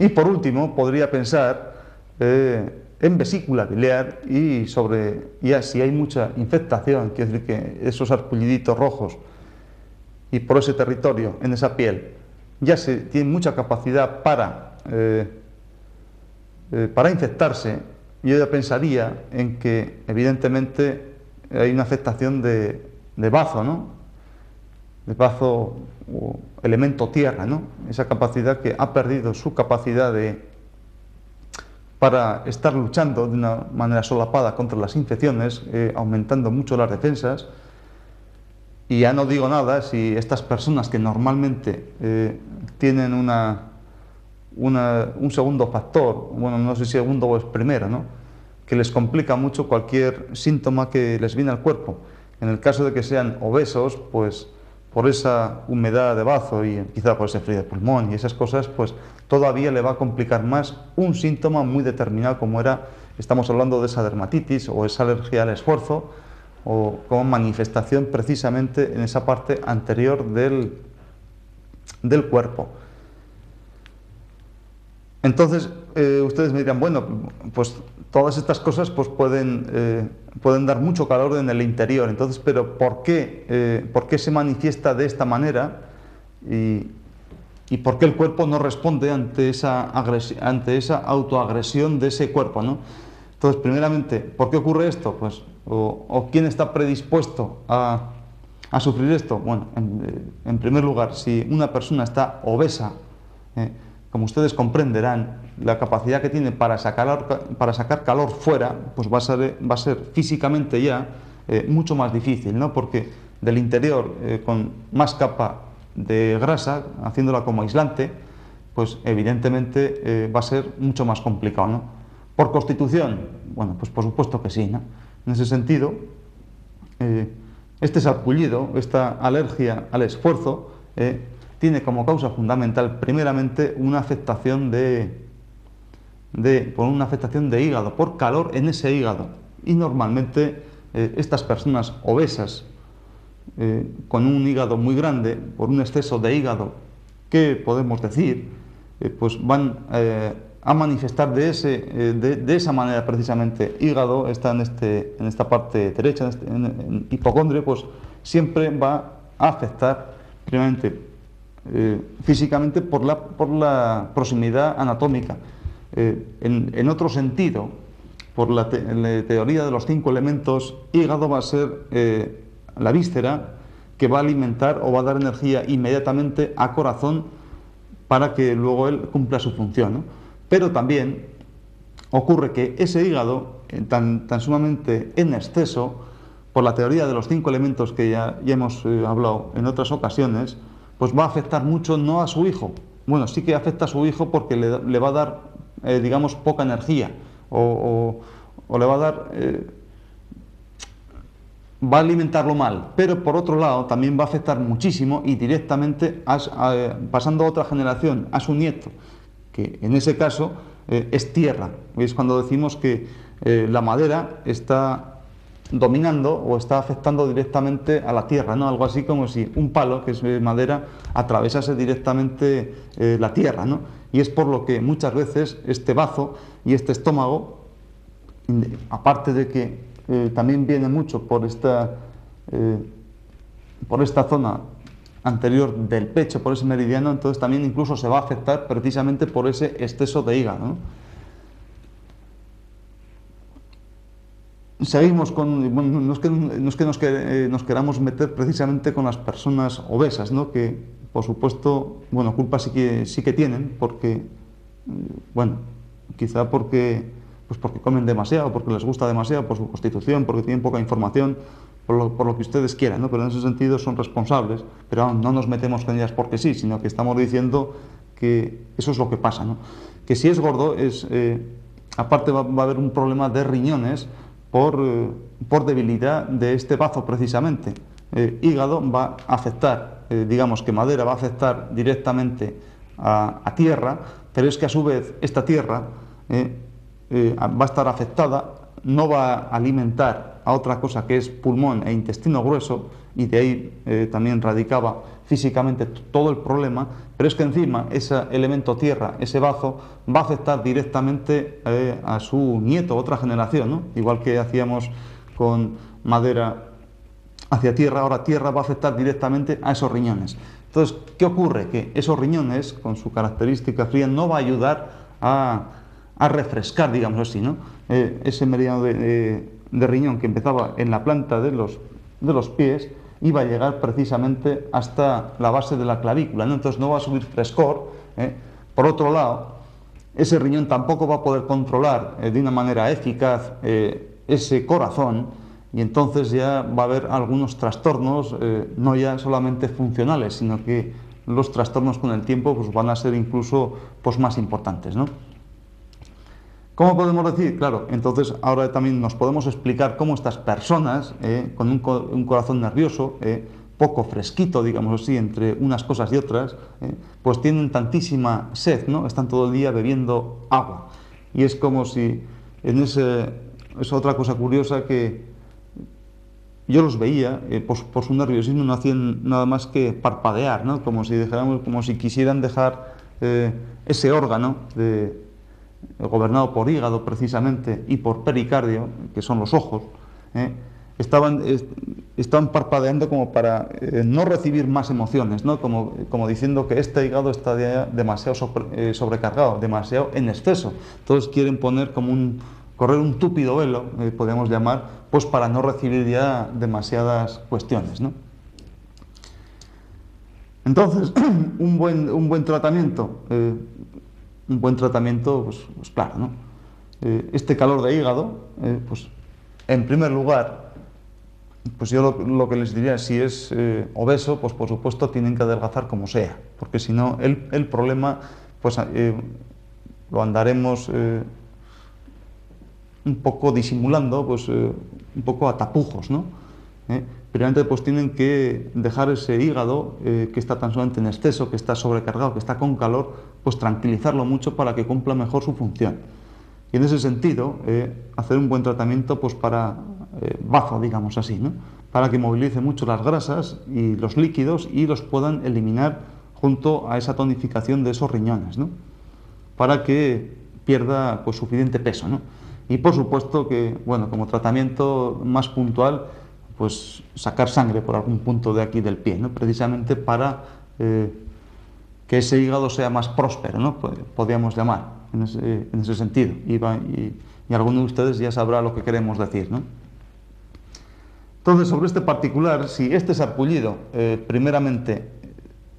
Y por último, podría pensar en vesícula biliar y sobre ya si hay mucha infectación, quiere decir que esos arpulliditos rojos y por ese territorio, en esa piel, ya se tiene mucha capacidad para infectarse. Yo ya pensaría en que evidentemente hay una afectación de bazo, ¿no? De bazo o elemento tierra, ¿no? Esa capacidad que ha perdido su capacidad para estar luchando de una manera solapada contra las infecciones, aumentando mucho las defensas. Y ya no digo nada si estas personas que normalmente tienen un segundo factor, bueno, no sé si segundo o es primero, ¿no?, que les complica mucho cualquier síntoma que les viene al cuerpo. En el caso de que sean obesos, pues por esa humedad de bazo y quizá por ese frío de pulmón y esas cosas, pues todavía le va a complicar más un síntoma muy determinado como estamos hablando de esa dermatitis o esa alergia al esfuerzo, o como manifestación precisamente en esa parte anterior del cuerpo. Entonces, ustedes me dirán, bueno, pues todas estas cosas pues pueden dar mucho calor en el interior. Entonces, pero ¿por qué se manifiesta de esta manera? ¿Y por qué el cuerpo no responde ante esa autoagresión de ese cuerpo, ¿no? Entonces, primeramente, ¿por qué ocurre esto? Pues, o quién está predispuesto a sufrir esto. Bueno, en primer lugar, si una persona está obesa, como ustedes comprenderán, la capacidad que tiene para sacar calor fuera, pues va a ser físicamente ya mucho más difícil, ¿no? Porque del interior, con más capa de grasa, haciéndola como aislante, pues evidentemente va a ser mucho más complicado, ¿no? ¿Por constitución? Bueno, pues por supuesto que sí, ¿no? En ese sentido, este sarpullido, esta alergia al esfuerzo, tiene como causa fundamental, primeramente, una afectación por una afectación de hígado, por calor en ese hígado. Y normalmente estas personas obesas, con un hígado muy grande, por un exceso de hígado, ¿qué podemos decir? Pues van a manifestar de esa manera precisamente. Hígado está en esta parte derecha, en hipocondrio, pues siempre va a afectar primeramente físicamente por la proximidad anatómica. En otro sentido, por la teoría de los 5 elementos, hígado va a ser la víscera que va a alimentar o va a dar energía inmediatamente a corazón para que luego él cumpla su función, ¿no? Pero también ocurre que ese hígado, tan sumamente en exceso, por la teoría de los 5 elementos que ya hemos hablado en otras ocasiones, pues va a afectar mucho no a su hijo. Bueno, sí que afecta a su hijo porque le va a dar, digamos, poca energía o le va a dar... va a alimentarlo mal, pero por otro lado también va a afectar muchísimo y directamente pasando a otra generación, a su nieto, que en ese caso es tierra. Es cuando decimos que la madera está dominando o está afectando directamente a la tierra, ¿no? Algo así como si un palo, que es madera, atravesase directamente la tierra, ¿no? Y es por lo que muchas veces este bazo y este estómago, aparte de que también viene mucho por esta zona anterior del pecho, por ese meridiano, entonces también incluso se va a afectar precisamente por ese exceso de hígado, ¿no? Seguimos con, bueno, no es que nos queramos meter precisamente con las personas obesas, ¿no? Que por supuesto, bueno, culpa sí que tienen, porque, bueno, quizá porque comen demasiado, porque les gusta demasiado, por su constitución, porque tienen poca información, por lo que ustedes quieran, ¿no? Pero en ese sentido son responsables, pero no nos metemos con ellas porque sí, sino que estamos diciendo que eso es lo que pasa, ¿no? Que si es gordo, aparte va a haber un problema de riñones por debilidad de este bazo precisamente. Hígado va a afectar, digamos que madera va a afectar directamente a tierra, pero es que a su vez esta tierra va a estar afectada, no va a alimentar a otra cosa que es pulmón e intestino grueso, y de ahí también radicaba físicamente todo el problema, pero es que encima ese elemento tierra, ese bazo, va a afectar directamente a su nieto, otra generación, ¿no? Igual que hacíamos con madera hacia tierra, ahora tierra va a afectar directamente a esos riñones. Entonces, ¿qué ocurre? Que esos riñones, con su característica fría, no va a ayudar a refrescar, digamos así, ¿no? Ese meridiano de riñón que empezaba en la planta de los pies iba a llegar precisamente hasta la base de la clavícula, ¿no? Entonces no va a subir frescor. Por otro lado, ese riñón tampoco va a poder controlar de una manera eficaz ese corazón, y entonces ya va a haber algunos trastornos, no ya solamente funcionales, sino que los trastornos con el tiempo pues, van a ser incluso pues, más importantes, ¿no? ¿Cómo podemos decir? Claro, entonces ahora también nos podemos explicar cómo estas personas con un corazón nervioso, poco fresquito, digamos así, entre unas cosas y otras, pues tienen tantísima sed, ¿no? Están todo el día bebiendo agua. Y es como si es otra cosa curiosa que yo los veía, por su nerviosismo no hacían nada más que parpadear, ¿no? Como si quisieran dejar ese órgano gobernado por hígado precisamente y por pericardio, que son los ojos, estaban parpadeando como para no recibir más emociones, ¿no? Como diciendo que este hígado está ya demasiado sobrecargado, demasiado en exceso. Entonces quieren poner correr un túpido velo, podríamos llamar, pues para no recibir ya demasiadas cuestiones, ¿no? Entonces, un buen tratamiento, pues claro, ¿no? Este calor de hígado, pues en primer lugar, pues yo lo que les diría, si es obeso, pues por supuesto tienen que adelgazar como sea, porque si no, el problema, pues lo andaremos un poco disimulando, pues un poco a tapujos, ¿no? Primeramente pues tienen que dejar ese hígado que está tan solamente en exceso, que está sobrecargado, que está con calor, pues tranquilizarlo mucho para que cumpla mejor su función. Y en ese sentido, hacer un buen tratamiento pues para bazo, digamos así, ¿no? Para que movilice mucho las grasas y los líquidos y los puedan eliminar junto a esa tonificación de esos riñones, ¿no? Para que pierda pues suficiente peso, ¿no? Y por supuesto que, bueno, como tratamiento más puntual, pues sacar sangre por algún punto de aquí del pie, ¿no? Precisamente para que ese hígado sea más próspero, ¿no? Podríamos llamar en ese sentido. Y alguno de ustedes ya sabrá lo que queremos decir, ¿no? Entonces, sobre este particular, si este sarpullido, primeramente,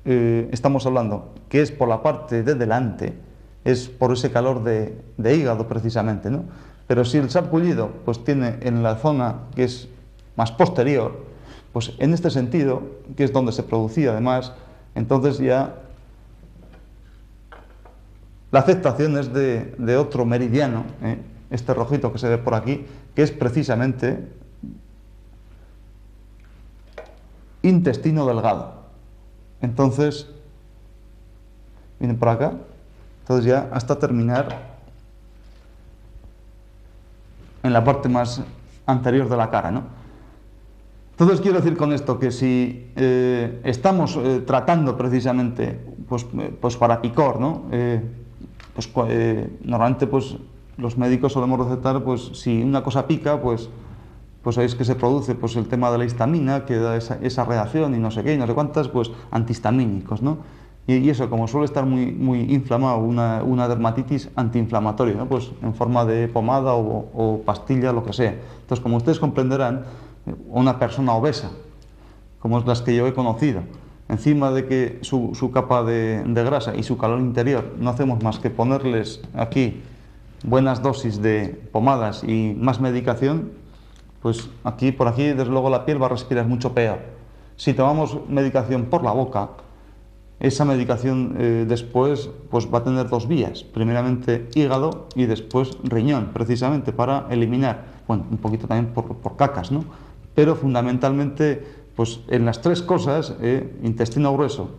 estamos hablando que es por la parte de delante, es por ese calor de hígado precisamente, ¿no? Pero si el sarpullido pues tiene en la zona que es más posterior, pues en este sentido, que es donde se producía además, entonces ya la afectación es de otro meridiano, este rojito que se ve por aquí, que es precisamente intestino delgado. Entonces, miren por acá, entonces ya hasta terminar en la parte más anterior de la cara, ¿no? Entonces quiero decir con esto que si estamos tratando precisamente pues para picor, ¿no? Normalmente pues los médicos solemos recetar, pues si una cosa pica, pues sabéis que se produce pues el tema de la histamina, que da esa reacción y no sé qué, y no sé cuántas, pues antihistamínicos, ¿no? Y eso, como suele estar muy inflamado, una dermatitis antiinflamatoria, ¿no? Pues en forma de pomada o pastilla, lo que sea. Entonces, como ustedes comprenderán, una persona obesa, como es las que yo he conocido, encima de que su capa de grasa y su calor interior, no hacemos más que ponerles aquí buenas dosis de pomadas y más medicación, pues por aquí, desde luego, la piel va a respirar mucho peor. Si tomamos medicación por la boca, esa medicación después pues va a tener dos vías, primeramente hígado y después riñón, precisamente para eliminar, bueno, un poquito también por cacas, ¿no? Pero fundamentalmente, pues en las tres cosas, intestino grueso,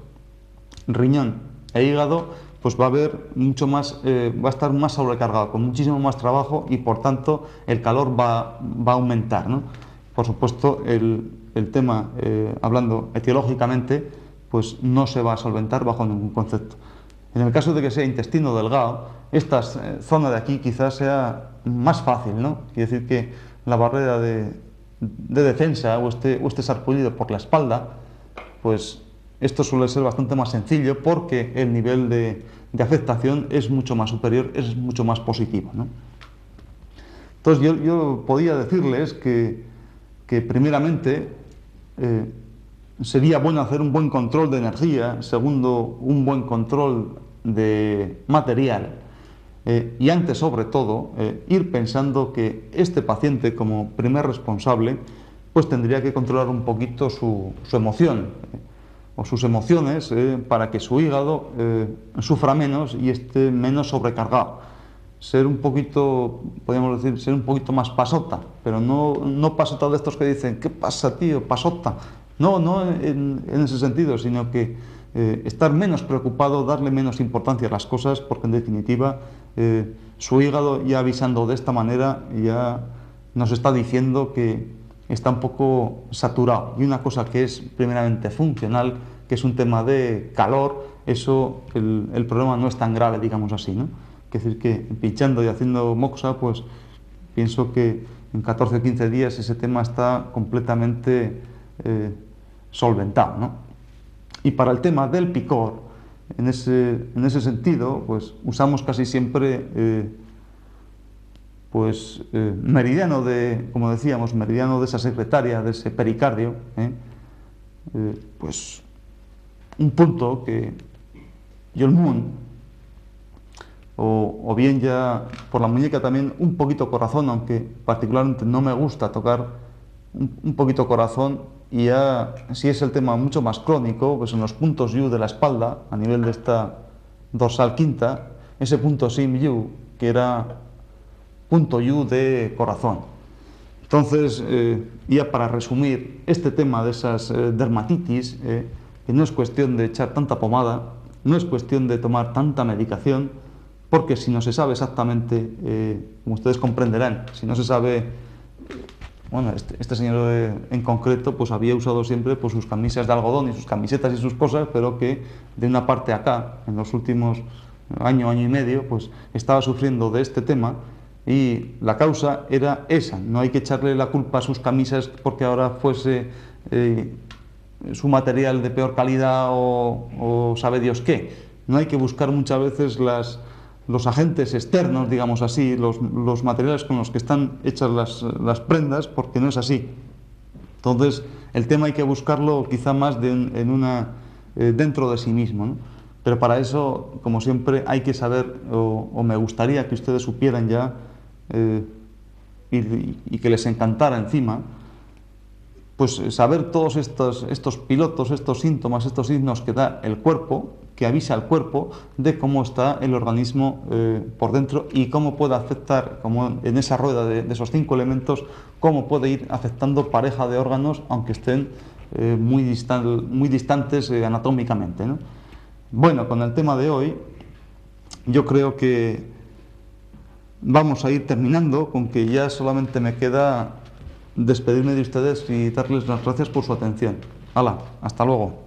riñón e hígado, pues va a haber mucho más, va a estar más sobrecargado, con muchísimo más trabajo y por tanto el calor va a aumentar, ¿no? Por supuesto, el tema, hablando etiológicamente, pues no se va a solventar bajo ningún concepto. En el caso de que sea intestino delgado, esta zona de aquí quizás sea más fácil, ¿no? Quiere decir que la barrera de defensa o este sarpullido por la espalda, pues esto suele ser bastante más sencillo porque el nivel de afectación es mucho más superior, es mucho más positivo, ¿no? Entonces yo podía decirles que primeramente sería bueno hacer un buen control de energía, segundo, un buen control de material, y antes, sobre todo, ir pensando que este paciente, como primer responsable, pues tendría que controlar un poquito su emoción, o sus emociones, para que su hígado sufra menos y esté menos sobrecargado. Ser un poquito, podríamos decir, ser un poquito más pasota, pero no pasota de estos que dicen, ¿qué pasa, tío? Pasota. No en ese sentido, sino que estar menos preocupado, darle menos importancia a las cosas, porque en definitiva su hígado, ya avisando de esta manera, ya nos está diciendo que está un poco saturado. Y una cosa que es primeramente funcional, que es un tema de calor, eso, el problema no es tan grave, digamos así, ¿no? Es decir, que pinchando y haciendo moxa, pues pienso que en 14 o 15 días ese tema está completamente solventado, ¿no? Y para el tema del picor, en ese sentido, pues usamos casi siempre meridiano como decíamos, meridiano de esa secretaria, de ese pericardio, pues un punto que Yolmun, o bien ya por la muñeca también un poquito corazón, aunque particularmente no me gusta tocar un poquito corazón, y ya si es el tema mucho más crónico, pues en los puntos Yu de la espalda, a nivel de esta dorsal quinta, ese punto Sim Yu, que era punto Yu de corazón. Entonces, ya para resumir, este tema de esas dermatitis, que no es cuestión de echar tanta pomada, no es cuestión de tomar tanta medicación, porque si no se sabe exactamente, como ustedes comprenderán, si no se sabe, bueno, este señor en concreto pues había usado siempre pues, sus camisas de algodón y sus camisetas y sus cosas, pero que de una parte acá, en los últimos año y medio, pues estaba sufriendo de este tema, y la causa era esa. No hay que echarle la culpa a sus camisas porque ahora fuese su material de peor calidad o sabe Dios qué. No hay que buscar muchas veces los agentes externos, digamos así, los materiales con los que están hechas las prendas, porque no es así. Entonces, el tema hay que buscarlo quizá más dentro de sí mismo, ¿no? Pero para eso, como siempre, hay que saber, o me gustaría que ustedes supieran ya, y que les encantara encima, pues saber todos estos pilotos, estos síntomas, estos signos que da el cuerpo, que avisa al cuerpo de cómo está el organismo por dentro y cómo puede afectar, como en esa rueda de esos 5 elementos, cómo puede ir afectando pareja de órganos, aunque estén muy distantes anatómicamente, ¿no? Bueno, con el tema de hoy, yo creo que vamos a ir terminando, con que ya solamente me queda despedirme de ustedes y darles las gracias por su atención. Hala, hasta luego.